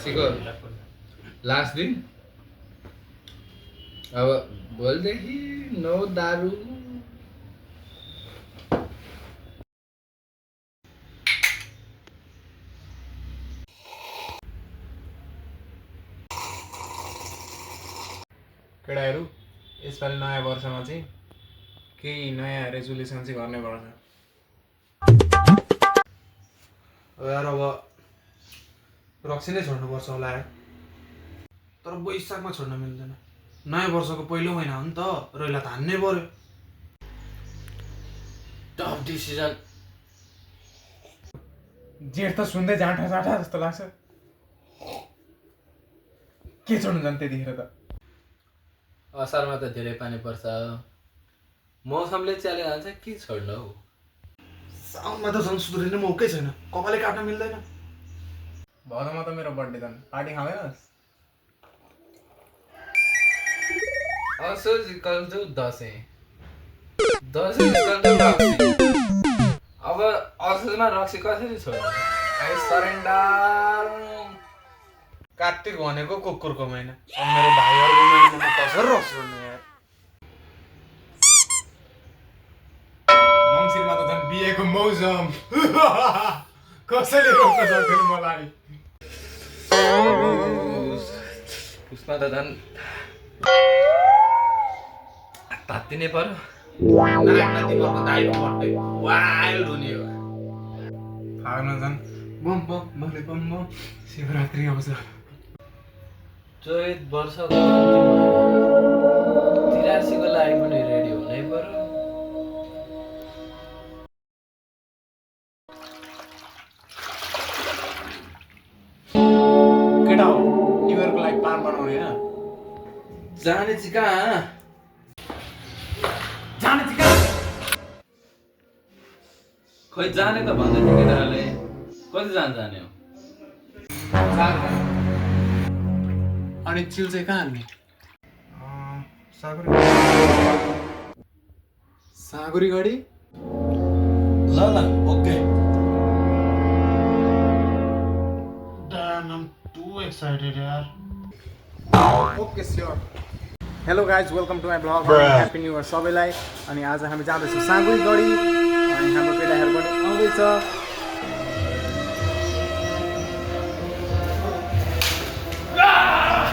रक्सीको लास्ट दिन अब भोलिदेखि नो दारू। केटाहरू यसपालि नयाँ वर्षमा चाहिँ केही नयाँ रेजोल्युसन चाहिँ गर्नै पर्छ। यार अब रक्सी नै छोड्नुपर्छ होला यार, तर वैशाखमा छोड्न मिल्दैन। नयाँ वर्षको पहिलो महिना हो नि त, र यसलाई त हान्नै पर्यो। Tough decision. जेठ त सुन्दै जाँठा जाँठा जस्तो लाग्छ। के छोड्नु जान्छ त्यतिखेर त? असारमा त धेरै पानी पर्छ, मौसमले च्याले हाल्छ, के छोड्नु हौ। साउनमा त झन् सुध्रिने मौकै छैन, कपालै काट्न मिल्दैन। भदौमा त मेरो बर्थडे छन्, पार्टी खाँदैनस्? असोज equal to Dashain, Dashain equal to रक्सी। अब असोजमा रक्सी कसरी छोड्नु? I surrender. कार्तिक भनेको कुकुरको महिना, अब मेरो भाइहरूको महिनामा म कसरी रक्सी छोड्नु यार। मङ्सिरमा त झन् बिहेको मौसम। कसैले रोक्न सक्दैन मलाई। उसमा त झन् तात्तिनै पर्यो। तिमीहरूको दाइको बर्थडे वाइल्ड हुने हो। फागुनमा झन् बम बम भोलि बम बम शिवरात्रि आउँछ। चैत वर्षको अन्तिम महिना, 83 को लागि पनि रेडी हुनै पर्यो। केटा हो न्यु इयरको लागि प्लान बनाउने होइन? जाने चाहिँ कहाँ? जाने चाहिँ कहाँ? खोइ जाने त भन्दै थियो केटाहरूले। कति जाने हो? अनि चिल चाहिँ कहाँ हान्ने? सागुरी गढी? ल ल okay. Damn, I'm too excited यार। Okay sure. Hello guys, welcome to my blog. Happy new year सबैलाई। अनि आज हामी जाँदैछौँ सागुरी गढी, अनि हाम्रो केटाहरू पनि आउँदैछ।